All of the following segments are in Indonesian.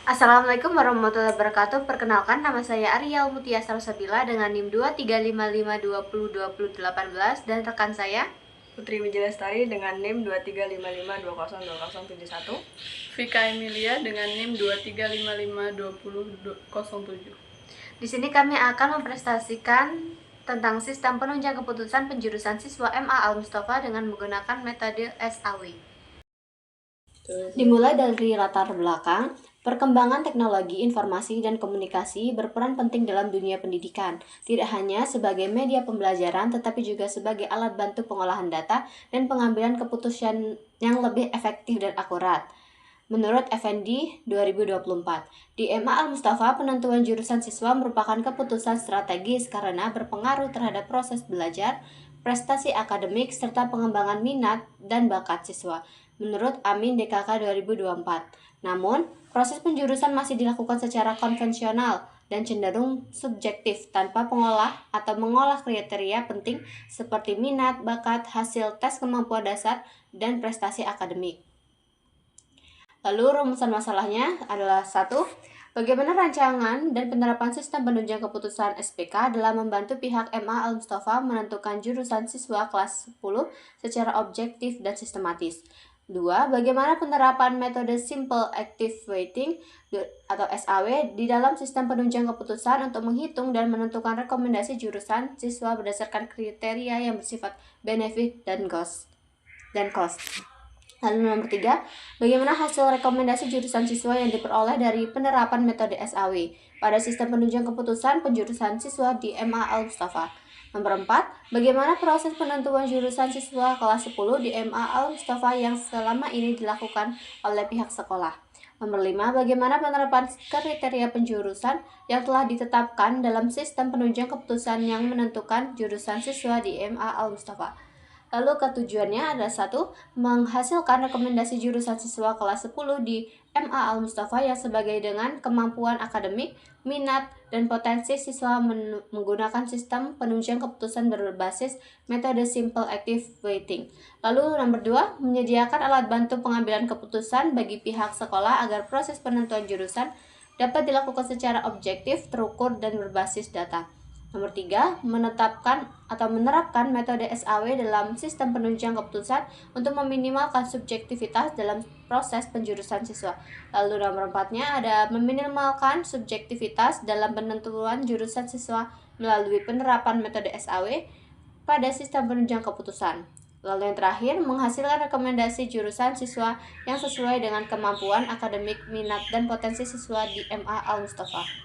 Assalamualaikum warahmatullahi wabarakatuh. Perkenalkan, nama saya Arya Mutia Salsabila dengan NIM 23552202018 dan rekan saya Putri Wijalestari dengan NIM 23552002071. Vika Emilia dengan NIM 235520007. Di sini kami akan mempresentasikan tentang sistem penunjang keputusan penjurusan siswa MA Al Mustafa dengan menggunakan metode SAW. Dimulai dari latar belakang, perkembangan teknologi informasi dan komunikasi berperan penting dalam dunia pendidikan, tidak hanya sebagai media pembelajaran tetapi juga sebagai alat bantu pengolahan data dan pengambilan keputusan yang lebih efektif dan akurat. Menurut Effendi 2024, di MA Al Mustafa penentuan jurusan siswa merupakan keputusan strategis karena berpengaruh terhadap proses belajar, prestasi akademik, serta pengembangan minat dan bakat siswa. Menurut Amin DKK 2024. Namun, proses penjurusan masih dilakukan secara konvensional dan cenderung subjektif tanpa mengolah kriteria penting seperti minat, bakat, hasil tes kemampuan dasar, dan prestasi akademik. Lalu rumusan masalahnya adalah 1. Bagaimana rancangan dan penerapan sistem penunjang keputusan SPK dalam membantu pihak MA Al Mustafa menentukan jurusan siswa kelas 10 secara objektif dan sistematis. 2. Bagaimana penerapan metode Simple Active Weighting atau SAW di dalam sistem penunjang keputusan untuk menghitung dan menentukan rekomendasi jurusan siswa berdasarkan kriteria yang bersifat benefit dan cost. Lalu nomor 3, bagaimana hasil rekomendasi jurusan siswa yang diperoleh dari penerapan metode SAW pada sistem penunjang keputusan penjurusan siswa di MA Al Mustafa. Nomor 4, bagaimana proses penentuan jurusan siswa kelas 10 di MA Al Mustafa yang selama ini dilakukan oleh pihak sekolah. Nomor 5, bagaimana penerapan kriteria penjurusan yang telah ditetapkan dalam sistem penunjang keputusan yang menentukan jurusan siswa di MA Al Mustafa. Lalu ketujuannya adalah 1. Menghasilkan rekomendasi jurusan siswa kelas 10 di MA Al Mustafa yang sebagai dengan kemampuan akademik, minat, dan potensi siswa menggunakan sistem penunjang keputusan berbasis metode Simple Active Weighting. Lalu nomor 2, menyediakan alat bantu pengambilan keputusan bagi pihak sekolah agar proses penentuan jurusan dapat dilakukan secara objektif, terukur, dan berbasis data. Nomor 3, menerapkan metode SAW dalam sistem penunjang keputusan untuk meminimalkan subjektivitas dalam proses penjurusan siswa. Lalu nomor 4-nya ada meminimalkan subjektivitas dalam penentuan jurusan siswa melalui penerapan metode SAW pada sistem penunjang keputusan. Lalu yang terakhir, menghasilkan rekomendasi jurusan siswa yang sesuai dengan kemampuan akademik, minat, dan potensi siswa di MA Al Mustafa.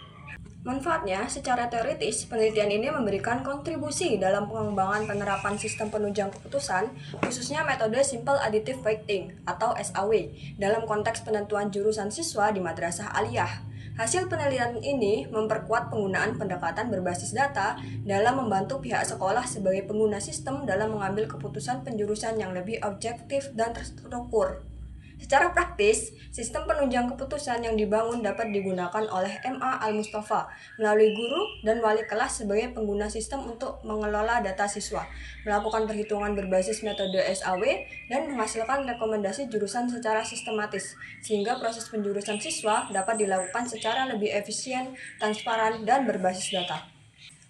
Manfaatnya, secara teoritis, penelitian ini memberikan kontribusi dalam pengembangan penerapan sistem penunjang keputusan, khususnya metode Simple Additive Weighting atau SAW, dalam konteks penentuan jurusan siswa di madrasah aliyah. Hasil penelitian ini memperkuat penggunaan pendekatan berbasis data dalam membantu pihak sekolah sebagai pengguna sistem dalam mengambil keputusan penjurusan yang lebih objektif dan terstruktur. Secara praktis, sistem penunjang keputusan yang dibangun dapat digunakan oleh MA Al Mustafa melalui guru dan wali kelas sebagai pengguna sistem untuk mengelola data siswa, melakukan perhitungan berbasis metode SAW, dan menghasilkan rekomendasi jurusan secara sistematis, sehingga proses penjurusan siswa dapat dilakukan secara lebih efisien, transparan, dan berbasis data.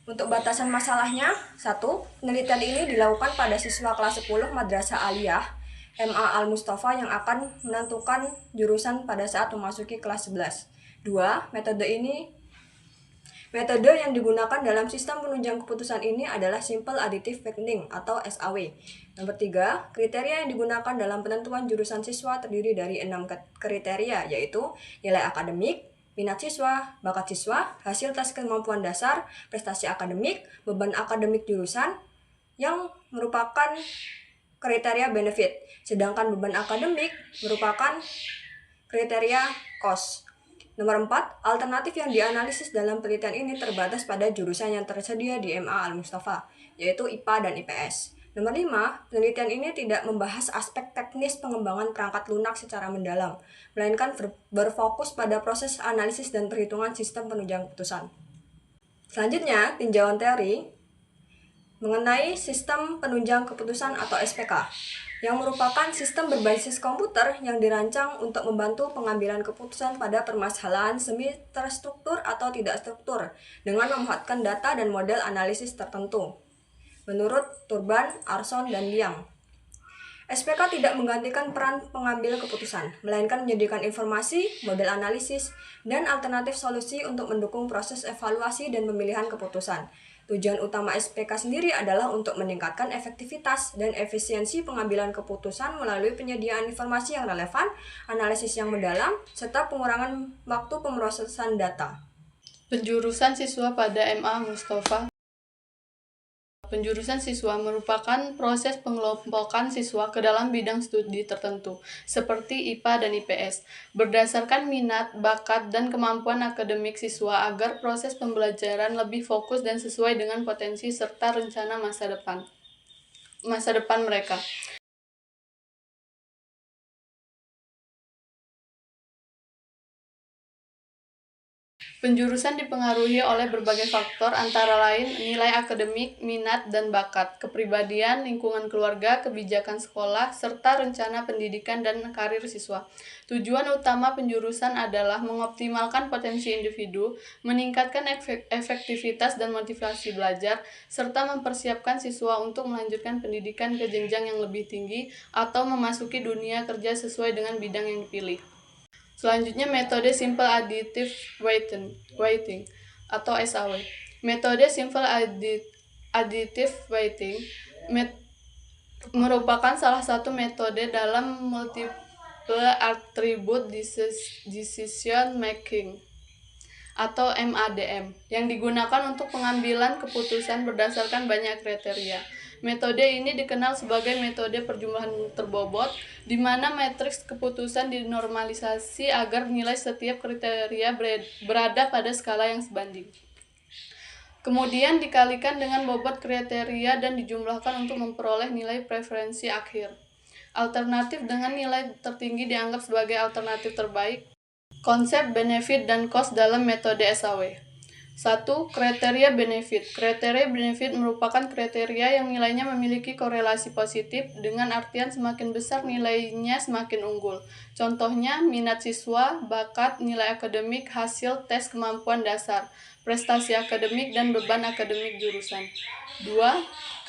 Untuk batasan masalahnya, 1. Penelitian ini dilakukan pada siswa kelas 10 Madrasah Aliyah MA Al Mustafa yang akan menentukan jurusan pada saat memasuki kelas 11. 2. Metode yang digunakan dalam sistem penunjang keputusan ini adalah Simple Additive Weighting atau SAW. Nomor 3, kriteria yang digunakan dalam penentuan jurusan siswa terdiri dari 6 kriteria, yaitu nilai akademik, minat siswa, bakat siswa, hasil tes kemampuan dasar, prestasi akademik, beban akademik jurusan, yang merupakan kriteria benefit, sedangkan beban akademik merupakan kriteria cost. Nomor 4, alternatif yang dianalisis dalam penelitian ini terbatas pada jurusan yang tersedia di MA Al Mustafa, yaitu IPA dan IPS. Nomor 5, penelitian ini tidak membahas aspek teknis pengembangan perangkat lunak secara mendalam, melainkan berfokus pada proses analisis dan perhitungan sistem penunjang keputusan. Selanjutnya, tinjauan teori mengenai sistem penunjang keputusan atau SPK, yang merupakan sistem berbasis komputer yang dirancang untuk membantu pengambilan keputusan pada permasalahan semi terstruktur atau tidak struktur dengan memanfaatkan data dan model analisis tertentu. Menurut Turban, Arson, dan Liang, SPK tidak menggantikan peran pengambil keputusan, melainkan menyediakan informasi, model analisis, dan alternatif solusi untuk mendukung proses evaluasi dan pemilihan keputusan. Tujuan utama SPK sendiri adalah untuk meningkatkan efektivitas dan efisiensi pengambilan keputusan melalui penyediaan informasi yang relevan, analisis yang mendalam, serta pengurangan waktu pemrosesan data. Penjurusan siswa pada MA Mustafa. Penjurusan siswa merupakan proses pengelompokan siswa ke dalam bidang studi tertentu, seperti IPA dan IPS, berdasarkan minat, bakat, dan kemampuan akademik siswa agar proses pembelajaran lebih fokus dan sesuai dengan potensi serta rencana masa depan mereka. Penjurusan dipengaruhi oleh berbagai faktor antara lain nilai akademik, minat dan bakat, kepribadian, lingkungan keluarga, kebijakan sekolah, serta rencana pendidikan dan karir siswa. Tujuan utama penjurusan adalah mengoptimalkan potensi individu, meningkatkan efektivitas dan motivasi belajar, serta mempersiapkan siswa untuk melanjutkan pendidikan ke jenjang yang lebih tinggi atau memasuki dunia kerja sesuai dengan bidang yang dipilih. Selanjutnya, metode Simple Additive Weighting atau SAW. Metode Simple Additive Weighting merupakan salah satu metode dalam Multiple Attribute Decision Making atau MADM yang digunakan untuk pengambilan keputusan berdasarkan banyak kriteria. Metode ini dikenal sebagai metode perjumlahan terbobot, di mana matriks keputusan dinormalisasi agar nilai setiap kriteria berada pada skala yang sebanding. Kemudian dikalikan dengan bobot kriteria dan dijumlahkan untuk memperoleh nilai preferensi akhir. Alternatif dengan nilai tertinggi dianggap sebagai alternatif terbaik. Konsep benefit dan cost dalam metode SAW. 1. Kriteria benefit. Kriteria benefit merupakan kriteria yang nilainya memiliki korelasi positif, dengan artian semakin besar nilainya semakin unggul. Contohnya, minat siswa, bakat, nilai akademik, hasil tes kemampuan dasar, prestasi akademik, dan beban akademik jurusan. 2.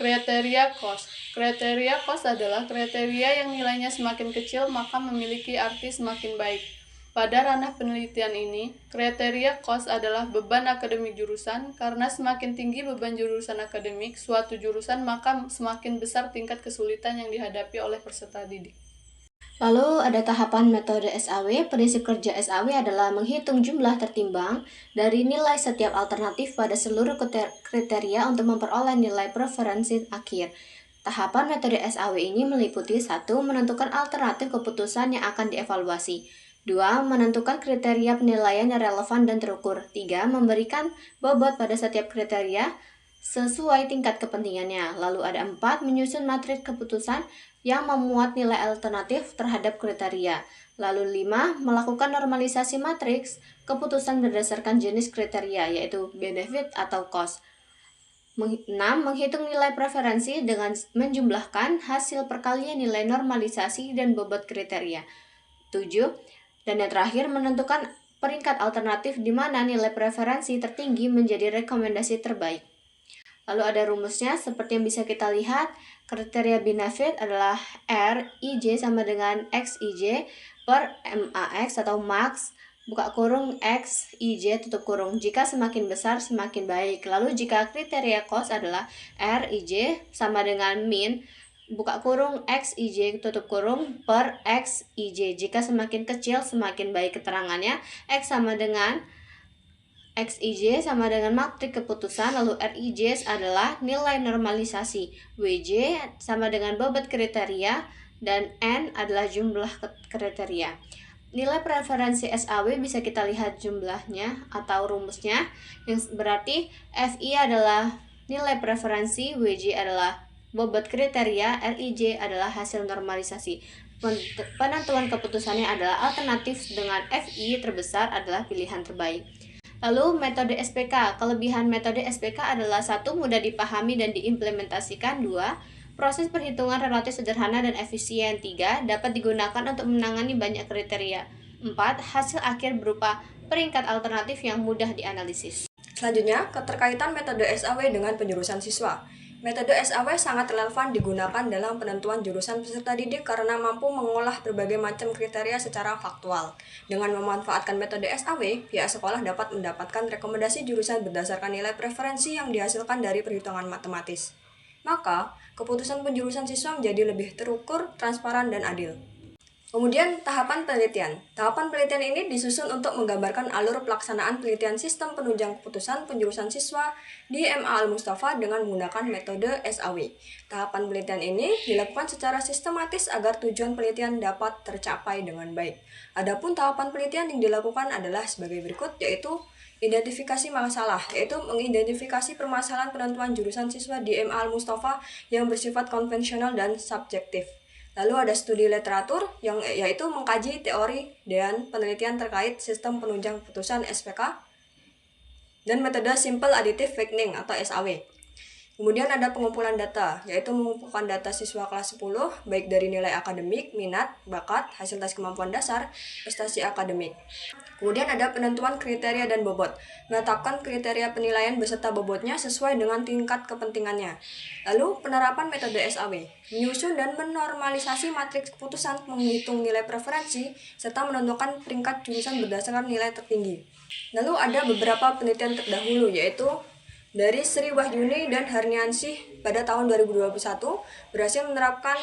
Kriteria cost. Kriteria cost adalah kriteria yang nilainya semakin kecil maka memiliki arti semakin baik. Pada ranah penelitian ini, kriteria cost adalah beban akademik jurusan, karena semakin tinggi beban jurusan akademik suatu jurusan, maka semakin besar tingkat kesulitan yang dihadapi oleh peserta didik. Lalu ada tahapan metode SAW. Prinsip kerja SAW adalah menghitung jumlah tertimbang dari nilai setiap alternatif pada seluruh kriteria untuk memperoleh nilai preferensi akhir. Tahapan metode SAW ini meliputi 1. Menentukan alternatif keputusan yang akan dievaluasi. 2. Menentukan kriteria penilaian yang relevan dan terukur. 3. Memberikan bobot pada setiap kriteria sesuai tingkat kepentingannya. Lalu ada 4. Menyusun matriks keputusan yang memuat nilai alternatif terhadap kriteria. Lalu 5. Melakukan normalisasi matriks keputusan berdasarkan jenis kriteria, yaitu benefit atau cost. 6. Menghitung nilai preferensi dengan menjumlahkan hasil perkalian nilai normalisasi dan bobot kriteria. 7. Dan yang terakhir, menentukan peringkat alternatif di mana nilai preferensi tertinggi menjadi rekomendasi terbaik. Lalu ada rumusnya seperti yang bisa kita lihat. Kriteria benefit adalah RIJ sama dengan XIJ per MAX atau max buka kurung XIJ tutup kurung. Jika semakin besar semakin baik. Lalu jika kriteria cost adalah RIJ sama dengan min buka kurung XIJ tutup kurung per XIJ. Jika semakin kecil semakin baik keterangannya. X sama dengan XIJ sama dengan matriks keputusan. Lalu RIJ adalah nilai normalisasi. WJ sama dengan bobot kriteria. Dan N adalah jumlah kriteria. Nilai preferensi SAW bisa kita lihat jumlahnya atau rumusnya, yang berarti FI adalah nilai preferensi, WJ adalah bobot kriteria, RIJ adalah hasil normalisasi. Penentuan keputusannya adalah alternatif dengan FI terbesar adalah pilihan terbaik. Lalu metode SPK. Kelebihan metode SPK adalah 1. Mudah dipahami dan diimplementasikan. 2. Proses perhitungan relatif sederhana dan efisien. 3. Dapat digunakan untuk menangani banyak kriteria. 4. Hasil akhir berupa peringkat alternatif yang mudah dianalisis. Selanjutnya, keterkaitan metode SAW dengan penjurusan siswa. Metode SAW sangat relevan digunakan dalam penentuan jurusan peserta didik karena mampu mengolah berbagai macam kriteria secara faktual. Dengan memanfaatkan metode SAW, pihak sekolah dapat mendapatkan rekomendasi jurusan berdasarkan nilai preferensi yang dihasilkan dari perhitungan matematis. Maka, keputusan penjurusan siswa menjadi lebih terukur, transparan, dan adil. Kemudian, tahapan penelitian. Tahapan penelitian ini disusun untuk menggambarkan alur pelaksanaan penelitian sistem penunjang keputusan penjurusan siswa di MA Al-Mustafa dengan menggunakan metode SAW. Tahapan penelitian ini dilakukan secara sistematis agar tujuan penelitian dapat tercapai dengan baik. Adapun tahapan penelitian yang dilakukan adalah sebagai berikut, yaitu identifikasi masalah, yaitu mengidentifikasi permasalahan penentuan jurusan siswa di MA Al-Mustafa yang bersifat konvensional dan subjektif. Lalu ada studi literatur yang yaitu mengkaji teori dan penelitian terkait sistem penunjang keputusan SPK dan metode Simple Additive Weighting atau SAW. Kemudian ada pengumpulan data, yaitu mengumpulkan data siswa kelas 10 baik dari nilai akademik, minat, bakat, hasil tes kemampuan dasar, prestasi akademik. Kemudian ada penentuan kriteria dan bobot, menetapkan kriteria penilaian beserta bobotnya sesuai dengan tingkat kepentingannya. Lalu penerapan metode SAW, menyusun dan menormalisasi matriks keputusan, menghitung nilai preferensi, serta menentukan peringkat jurusan berdasarkan nilai tertinggi. Lalu ada beberapa penelitian terdahulu, yaitu dari Sri Wahyuni dan Harniansih pada tahun 2021 berhasil menerapkan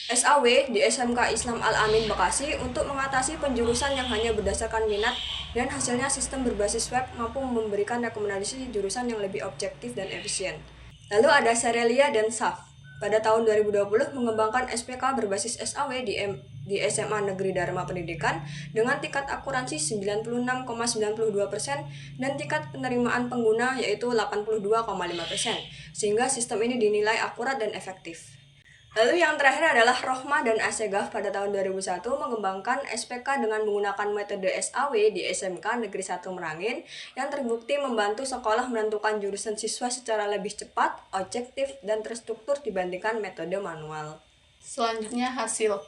SAW di SMK Islam Al-Amin Bekasi untuk mengatasi penjurusan yang hanya berdasarkan minat, dan hasilnya sistem berbasis web mampu memberikan rekomendasi jurusan yang lebih objektif dan efisien. Lalu ada Serelia dan Saf pada tahun 2020 mengembangkan SPK berbasis SAW di SMA Negeri Dharma Pendidikan dengan tingkat akuransi 96,92% dan tingkat penerimaan pengguna yaitu 82,5%, sehingga sistem ini dinilai akurat dan efektif. Lalu yang terakhir adalah Rohmah dan Asegaf pada tahun 2001 mengembangkan SPK dengan menggunakan metode SAW di SMK Negeri 1 Merangin yang terbukti membantu sekolah menentukan jurusan siswa secara lebih cepat, objektif, dan terstruktur dibandingkan metode manual. Selanjutnya hasil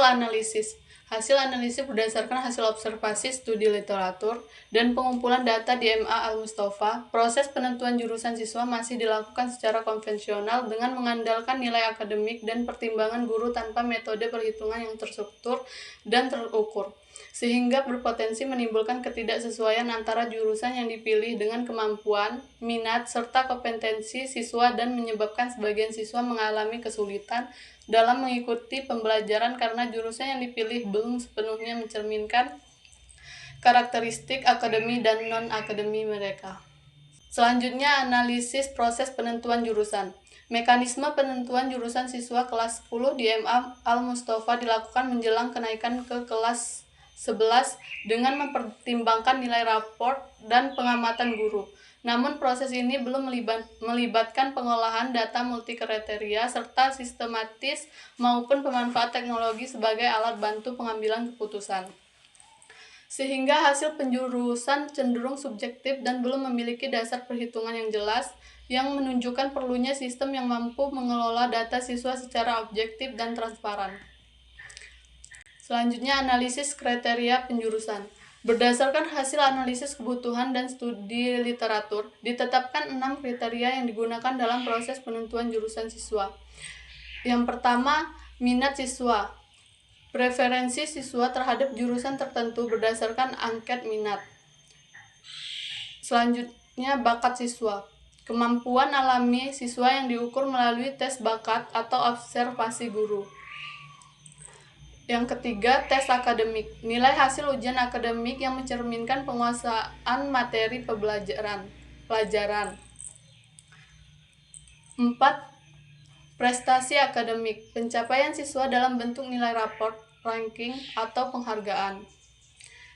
analisis. Hasil analisis berdasarkan hasil observasi studi literatur dan pengumpulan data di MA Al-Mustafa. Proses penentuan jurusan siswa masih dilakukan secara konvensional dengan mengandalkan nilai akademik dan pertimbangan guru tanpa metode perhitungan yang terstruktur dan terukur, sehingga berpotensi menimbulkan ketidaksesuaian antara jurusan yang dipilih dengan kemampuan, minat, serta kompetensi siswa dan menyebabkan sebagian siswa mengalami kesulitan dalam mengikuti pembelajaran karena jurusan yang dipilih belum sepenuhnya mencerminkan karakteristik akademi dan non-akademi mereka. Selanjutnya, analisis proses penentuan jurusan. Mekanisme penentuan jurusan siswa kelas 10 di MA Al-Mustafa dilakukan menjelang kenaikan ke kelas 11 dengan mempertimbangkan nilai raport dan pengamatan guru. Namun proses ini belum melibatkan pengolahan data multikriteria serta sistematis maupun pemanfaat teknologi sebagai alat bantu pengambilan keputusan. Sehingga hasil penjurusan cenderung subjektif dan belum memiliki dasar perhitungan yang jelas yang menunjukkan perlunya sistem yang mampu mengelola data siswa secara objektif dan transparan. Selanjutnya, analisis kriteria penjurusan. Berdasarkan hasil analisis kebutuhan dan studi literatur, ditetapkan 6 kriteria yang digunakan dalam proses penentuan jurusan siswa. Yang pertama, minat siswa. Preferensi siswa terhadap jurusan tertentu berdasarkan angket minat. Selanjutnya, bakat siswa. Kemampuan alami siswa yang diukur melalui tes bakat atau observasi guru. Yang ketiga, tes akademik. Nilai hasil ujian akademik yang mencerminkan penguasaan materi pelajaran. 4. Prestasi akademik. Pencapaian siswa dalam bentuk nilai raport, ranking, atau penghargaan.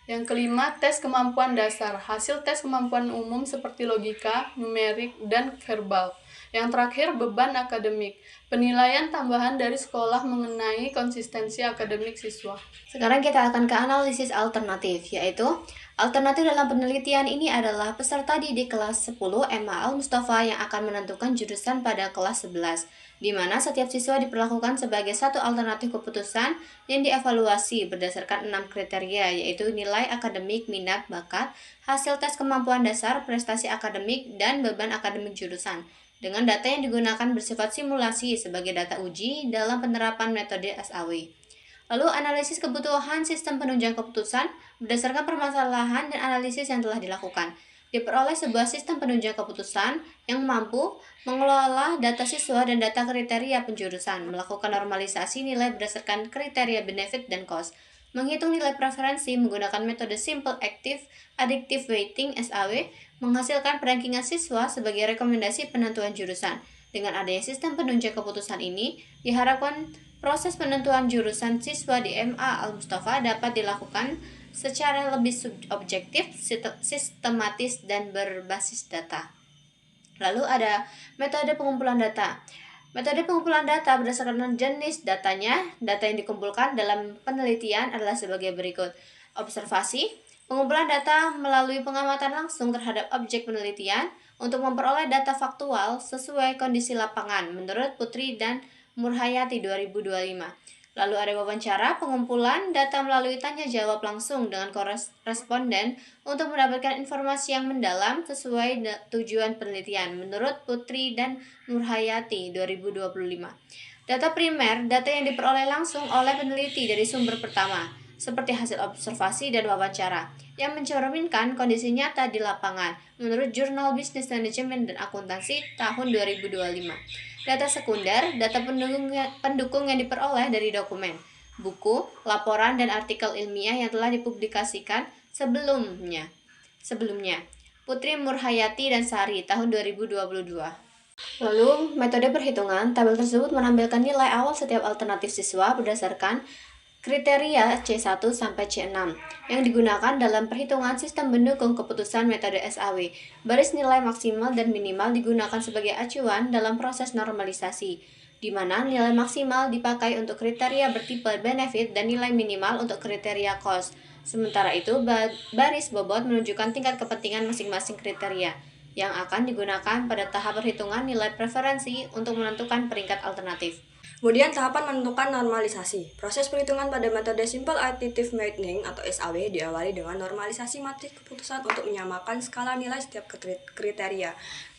Yang kelima, tes kemampuan dasar. Hasil tes kemampuan umum seperti logika, numerik, dan verbal. Yang terakhir, beban akademik. Penilaian tambahan dari sekolah mengenai konsistensi akademik siswa. Sekarang kita akan ke analisis alternatif, yaitu alternatif dalam penelitian ini adalah peserta didik kelas 10 MA Al-Mustafa yang akan menentukan jurusan pada kelas 11, di mana setiap siswa diperlakukan sebagai satu alternatif keputusan yang dievaluasi berdasarkan 6 kriteria, yaitu nilai akademik, minat, bakat, hasil tes kemampuan dasar, prestasi akademik, dan beban akademik jurusan. Dengan data yang digunakan bersifat simulasi sebagai data uji dalam penerapan metode SAW. Lalu analisis kebutuhan sistem penunjang keputusan berdasarkan permasalahan dan analisis yang telah dilakukan. Diperoleh sebuah sistem penunjang keputusan yang mampu mengelola data siswa dan data kriteria penjurusan, melakukan normalisasi nilai berdasarkan kriteria benefit dan cost, menghitung nilai preferensi menggunakan metode Simple Active Additive Weighting SAW, menghasilkan perankingan siswa sebagai rekomendasi penentuan jurusan. Dengan adanya sistem penunjang keputusan ini, diharapkan proses penentuan jurusan siswa di MA Al-Mustafa dapat dilakukan secara lebih objektif, sistematis, dan berbasis data. Lalu ada metode pengumpulan data. Metode pengumpulan data berdasarkan jenis datanya. Data yang dikumpulkan dalam penelitian adalah sebagai berikut. Observasi, pengumpulan data melalui pengamatan langsung terhadap objek penelitian untuk memperoleh data faktual sesuai kondisi lapangan menurut Putri dan Murhayati 2025. Lalu ada wawancara, pengumpulan data melalui tanya jawab langsung dengan responden untuk mendapatkan informasi yang mendalam sesuai tujuan penelitian menurut Putri dan Nurhayati 2025. Data primer, data yang diperoleh langsung oleh peneliti dari sumber pertama, seperti hasil observasi dan wawancara, yang mencerminkan kondisi nyata di lapangan menurut Jurnal Business Management dan Akuntansi tahun 2025. Data sekunder, data pendukung yang diperoleh dari dokumen, buku, laporan, dan artikel ilmiah yang telah dipublikasikan sebelumnya. Putri Murhayati dan Sari tahun 2022. Lalu, metode perhitungan, tabel tersebut menampilkan nilai awal setiap alternatif siswa berdasarkan kriteria C1 sampai C6 yang digunakan dalam perhitungan sistem pendukung keputusan metode SAW. Baris nilai maksimal dan minimal digunakan sebagai acuan dalam proses normalisasi, di mana nilai maksimal dipakai untuk kriteria bertipe benefit dan nilai minimal untuk kriteria cost. Sementara itu, baris bobot menunjukkan tingkat kepentingan masing-masing kriteria yang akan digunakan pada tahap perhitungan nilai preferensi untuk menentukan peringkat alternatif. Kemudian tahapan menentukan normalisasi. Proses perhitungan pada metode Simple Additive Weighting atau SAW diawali dengan normalisasi matriks keputusan untuk menyamakan skala nilai setiap kriteria.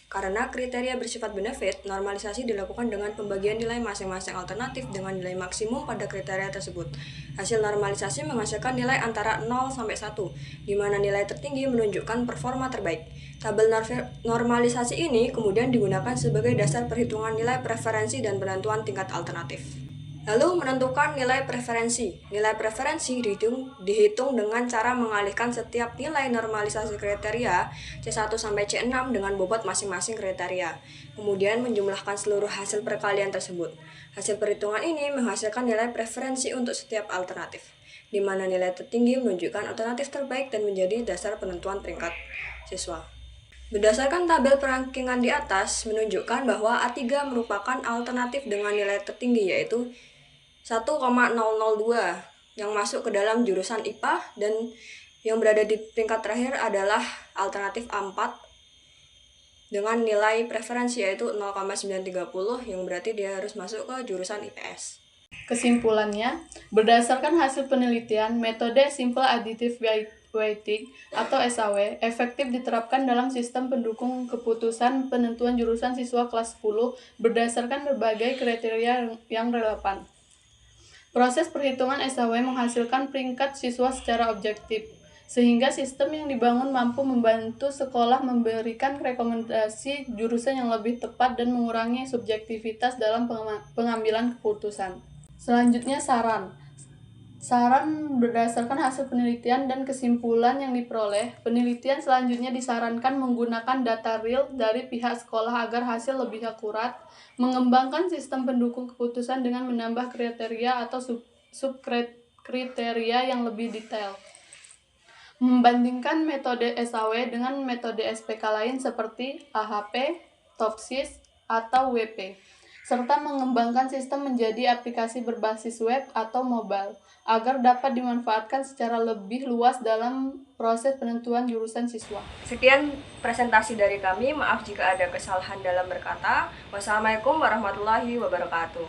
Karena kriteria bersifat benefit, normalisasi dilakukan dengan pembagian nilai masing-masing alternatif dengan nilai maksimum pada kriteria tersebut. Hasil normalisasi menghasilkan nilai antara 0 sampai 1, di mana nilai tertinggi menunjukkan performa terbaik. Tabel normalisasi ini kemudian digunakan sebagai dasar perhitungan nilai preferensi dan penentuan tingkat alternatif. Lalu menentukan nilai preferensi. Nilai preferensi dihitung dengan cara mengalihkan setiap nilai normalisasi kriteria C1 sampai C6 dengan bobot masing-masing kriteria. Kemudian menjumlahkan seluruh hasil perkalian tersebut. Hasil perhitungan ini menghasilkan nilai preferensi untuk setiap alternatif, di mana nilai tertinggi menunjukkan alternatif terbaik dan menjadi dasar penentuan peringkat siswa. Berdasarkan tabel perankingan di atas menunjukkan bahwa A3 merupakan alternatif dengan nilai tertinggi yaitu 1,002 yang masuk ke dalam jurusan IPA, dan yang berada di peringkat terakhir adalah alternatif A4 dengan nilai preferensi yaitu 0,930 yang berarti dia harus masuk ke jurusan IPS. Kesimpulannya, berdasarkan hasil penelitian, metode Simple Additive Weighting atau SAW efektif diterapkan dalam sistem pendukung keputusan penentuan jurusan siswa kelas 10 berdasarkan berbagai kriteria yang relevan. Proses perhitungan SAW menghasilkan peringkat siswa secara objektif, sehingga sistem yang dibangun mampu membantu sekolah memberikan rekomendasi jurusan yang lebih tepat dan mengurangi subjektivitas dalam pengambilan keputusan. Selanjutnya, saran. Saran berdasarkan hasil penelitian dan kesimpulan yang diperoleh, penelitian selanjutnya disarankan menggunakan data real dari pihak sekolah agar hasil lebih akurat, mengembangkan sistem pendukung keputusan dengan menambah kriteria atau sub-kriteria yang lebih detail, membandingkan metode SAW dengan metode SPK lain seperti AHP, TOPSIS, atau WP, serta mengembangkan sistem menjadi aplikasi berbasis web atau mobile, agar dapat dimanfaatkan secara lebih luas dalam proses penentuan jurusan siswa. Sekian presentasi dari kami, maaf jika ada kesalahan dalam berkata. Wassalamualaikum warahmatullahi wabarakatuh.